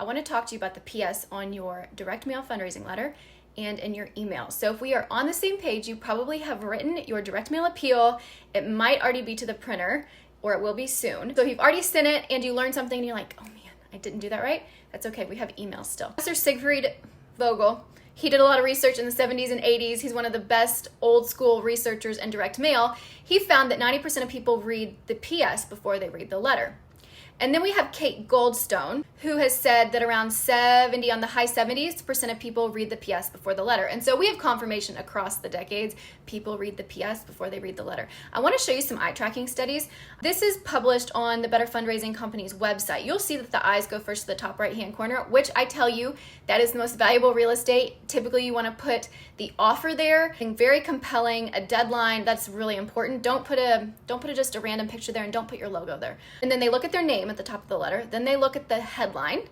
I want to talk to you about the PS on your direct mail fundraising letter and in your email. So if we are on the same page, you probably have written your direct mail appeal. It might already be to the printer, or it will be soon. So if you've already sent it and you learned something and you're like, oh man, I didn't do that right, that's okay, we have emails still. Professor Siegfried Vogel, he did a lot of research in the 70s and 80s. He's one of the best old school researchers in direct mail. He found that 90% of people read the PS before they read the letter. And then we have Kate Goldstone, who has said that around 70 on the high 70% of people read the PS before the letter. And so we have confirmation across the decades, people read the PS before they read the letter. I want to show you some eye tracking studies. This is published on the Better Fundraising Company's website. You'll see that the eyes go first to the top right-hand corner, which I tell you, that is the most valuable real estate. Typically you want to put the offer there, and very compelling, a deadline, that's really important. Don't put just a random picture there, and don't put your logo there. And then they look at their name at the top of the letter, then they look at the headline,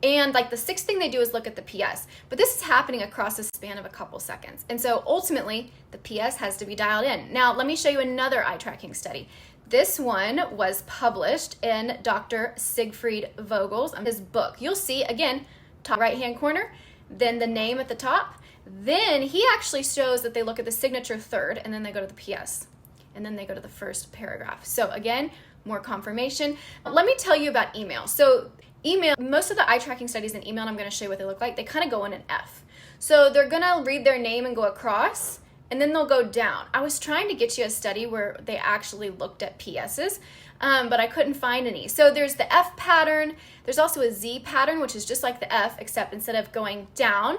and like the sixth thing they do is look at the PS. But this is happening across a span of a couple seconds. And so ultimately, the PS has to be dialed in. Now, let me show you another eye tracking study. This one was published in Dr. Siegfried Vogel's his book. You'll see, again, top right-hand corner, then the name at the top. Then he actually shows that they look at the signature third, and then they go to the PS. And then they go to the first paragraph. So again, more confirmation. Let me tell you about email. So email, most of the eye tracking studies in email, I'm going to show you what they look like. They kind of go in an F. So they're going to read their name and go across, and then they'll go down. I was trying to get you a study where they actually looked at PSs, but I couldn't find any. So there's the F pattern. There's also a Z pattern, which is just like the F, except instead of going down,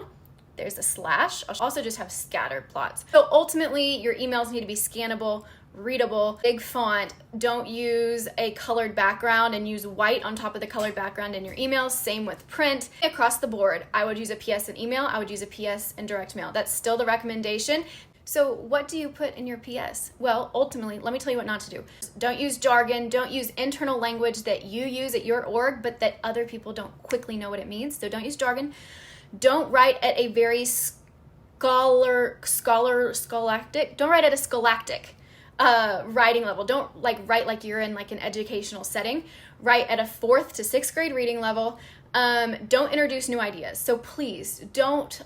there's a slash. I'll also just have scattered plots. So ultimately, your emails need to be scannable, readable, big font. Don't use a colored background and use white on top of the colored background in your emails. Same with print. Across the board, I would use a PS in email. I would use a PS in direct mail. That's still the recommendation. So what do you put in your PS? Well, ultimately, let me tell you what not to do. Don't use jargon. Don't use internal language that you use at your org, but that other people don't quickly know what it means. So don't use jargon. Don't write at a very scholastic. Don't write at a scholastic writing level. Don't write like you're in like an educational setting. Write at a 4th to 6th grade reading level. Don't introduce new ideas. So please don't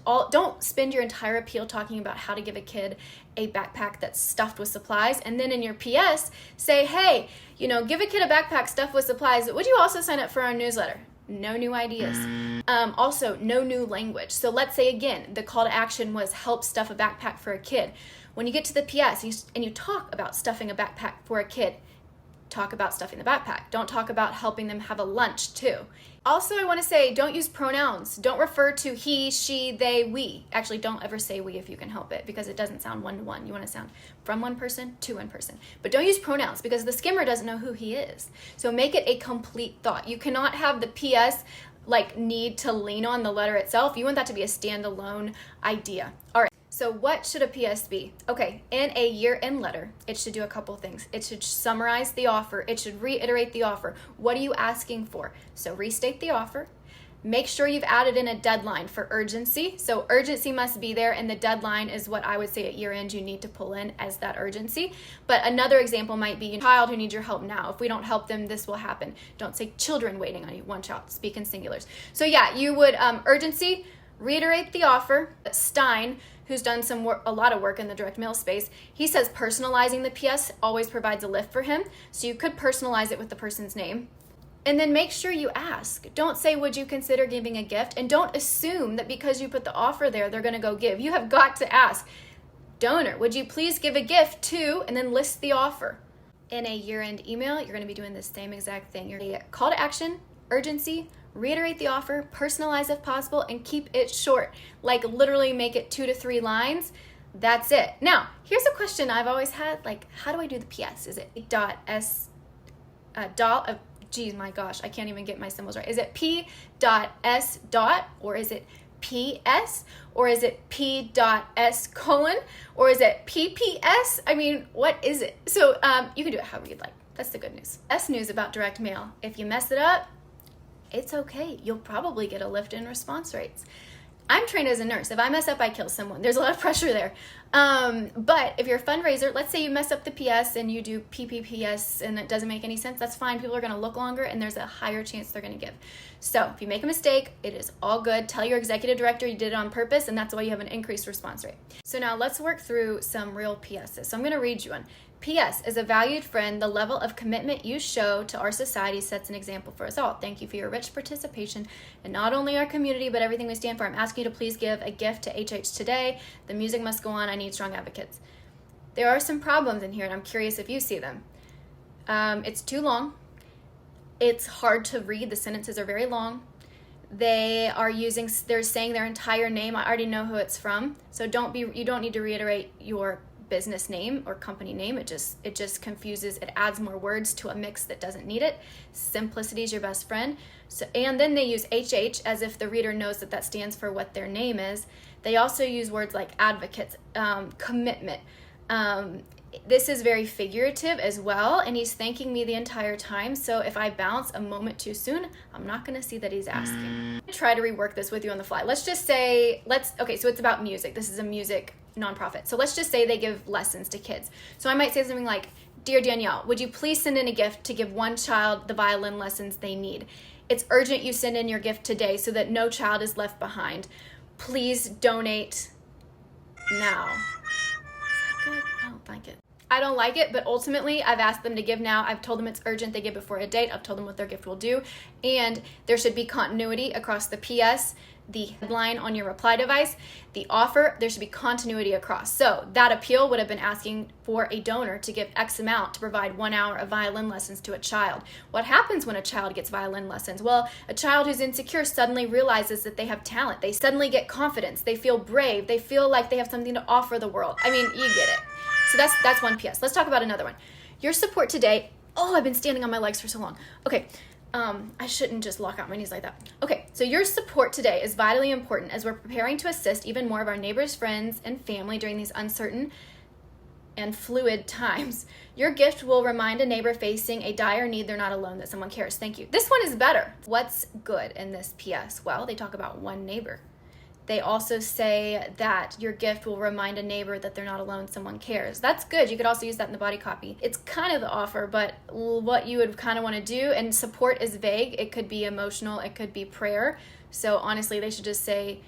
spend your entire appeal talking about how to give a kid a backpack that's stuffed with supplies, and then in your PS say, hey, give a kid a backpack stuffed with supplies. Would you also sign up for our newsletter? No new ideas. Also, no new language. So let's say again, the call to action was help stuff a backpack for a kid. When you get to the PS and you talk about stuffing a backpack for a kid, talk about stuffing the backpack. Don't talk about helping them have a lunch too. Also, I want to say, don't use pronouns. Don't refer to he, she, they, we. Actually, don't ever say we if you can help it, because it doesn't sound one-to-one. You want to sound from one person to one person. But don't use pronouns, because the skimmer doesn't know who he is. So make it a complete thought. You cannot have the PS need to lean on the letter itself. You want that to be a standalone idea. All right. So what should a PS be? Okay, in a year-end letter, it should do a couple things. It should summarize the offer. It should reiterate the offer. What are you asking for? So restate the offer. Make sure you've added in a deadline for urgency. So urgency must be there, and the deadline is what I would say at year-end you need to pull in as that urgency. But another example might be a child who needs your help now. If we don't help them, this will happen. Don't say children waiting on you. One child. Speak in singulars. So yeah, you would urgency, reiterate the offer. Stein, who's done a lot of work in the direct mail space, he says personalizing the PS always provides a lift for him. So you could personalize it with the person's name. And then make sure you ask. Don't say, would you consider giving a gift? And don't assume that because you put the offer there, they're going to go give. You have got to ask, donor, would you please give a gift to, and then list the offer. In a year-end email, you're going to be doing the same exact thing. You're going to call to action, urgency, reiterate the offer, personalize if possible, and keep it short. Literally make it 2 to 3 lines. That's it. Now, here's a question I've always had. How do I do the PS? Is it geez, my gosh, I can't even get my symbols right. Is it P.S. or is it PS, or is it P.S. colon, or is it PPS? I mean, what is it? So you can do it however you'd like. That's the good news. Best news about direct mail. If you mess it up, it's okay. You'll probably get a lift in response rates. I'm trained as a nurse. If I mess up, I kill someone. There's a lot of pressure there. But if you're a fundraiser, let's say you mess up the PS and you do PPPS and it doesn't make any sense, that's fine. People are going to look longer and there's a higher chance they're going to give. So if you make a mistake, it is all good. Tell your executive director you did it on purpose, and that's why you have an increased response rate. So now let's work through some real PSs. So I'm going to read you one. PS, as a valued friend, the level of commitment you show to our society sets an example for us all. Thank you for your rich participation in not only our community, but everything we stand for. I'm asking you to please give a gift to HH today. The music must go on. I need strong advocates. There are some problems in here, and I'm curious if you see them. It's too long. It's hard to read. The sentences are very long. They're saying their entire name. I already know who it's from. So you don't need to reiterate your business name or company name. It just confuses. It adds more words to a mix that doesn't need it. Simplicity is your best friend. So, and then they use HH as if the reader knows that stands for what their name is. They also use words like advocates, commitment. This is very figurative as well, and he's thanking me the entire time. So if I bounce a moment too soon, I'm not going to see that he's asking. I'm going to try to rework this with you on the fly. Let's just say, okay, so it's about music. This is a music nonprofit. So let's just say they give lessons to kids. So I might say something like, Dear Danielle, would you please send in a gift to give one child the violin lessons they need? It's urgent you send in your gift today so that no child is left behind. Please donate now. Is that good? I don't like it. I don't like it, but ultimately I've asked them to give now. I've told them it's urgent. They give before a date. I've told them what their gift will do. And there should be continuity across the PS, the headline on your reply device, the offer. There should be continuity across. So that appeal would have been asking for a donor to give X amount to provide 1 hour of violin lessons to a child. What happens when a child gets violin lessons? Well, a child who's insecure suddenly realizes that they have talent. They suddenly get confidence. They feel brave. They feel like they have something to offer the world. I mean, you get it. So that's one PS. Let's talk about another one. Your support today. Oh, I've been standing on my legs for so long. Okay. I shouldn't just lock out my knees like that. Okay, so your support today is vitally important as we're preparing to assist even more of our neighbors, friends, and family during these uncertain and fluid times. Your gift will remind a neighbor facing a dire need they're not alone, that someone cares. Thank you. This one is better. What's good in this PS? Well, they talk about one neighbor. They also say that your gift will remind a neighbor that they're not alone, someone cares. That's good. You could also use that in the body copy. It's kind of the offer, but what you would kind of want to do, and support is vague. It could be emotional. It could be prayer. So honestly, they should just say,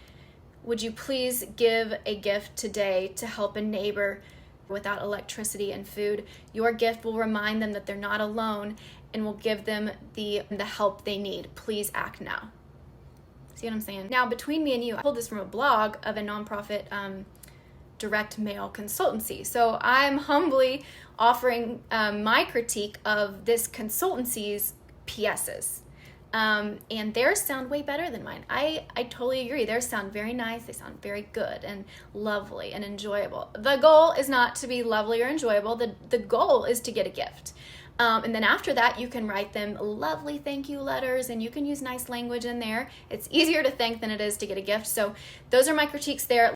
would you please give a gift today to help a neighbor without electricity and food? Your gift will remind them that they're not alone and will give them the help they need. Please act now. See what I'm saying? Now, between me and you, I pulled this from a blog of a nonprofit direct mail consultancy. So I'm humbly offering my critique of this consultancy's PSs. And theirs sound way better than mine. I totally agree. Theirs sound very nice. They sound very good and lovely and enjoyable. The goal is not to be lovely or enjoyable. The goal is to get a gift. And then after that, you can write them lovely thank you letters, and you can use nice language in there. It's easier to thank than it is to get a gift. So those are my critiques there.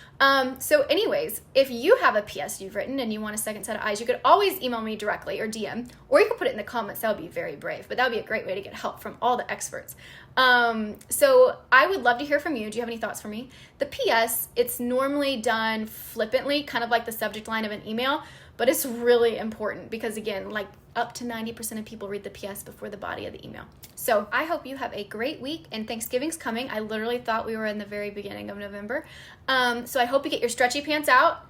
So anyways, if you have a PS you've written and you want a second set of eyes, you could always email me directly or DM, or you could put it in the comments. That would be very brave, but that would be a great way to get help from all the experts. So I would love to hear from you. Do you have any thoughts for me? The PS, it's normally done flippantly, kind of like the subject line of an email, but it's really important because, again, like up to 90% of people read the PS before the body of the email. So I hope you have a great week, and Thanksgiving's coming. I literally thought we were in the very beginning of November. So I hope you get your stretchy pants out.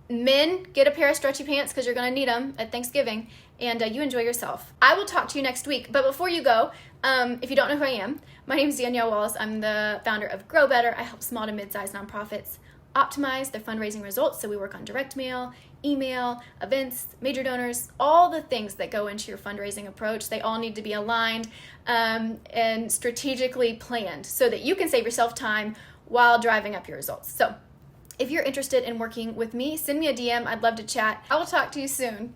Men, get a pair of stretchy pants because you're going to need them at Thanksgiving, and you enjoy yourself. I will talk to you next week, but before you go, if you don't know who I am, my name is Danielle Wallace. I'm the founder of Grow Better. I help small to mid-sized nonprofits optimize their fundraising results. So we work on direct mail, email, events, major donors, all the things that go into your fundraising approach. They all need to be aligned and strategically planned so that you can save yourself time while driving up your results. So if you're interested in working with me, send me a DM. I'd love to chat. I will talk to you soon.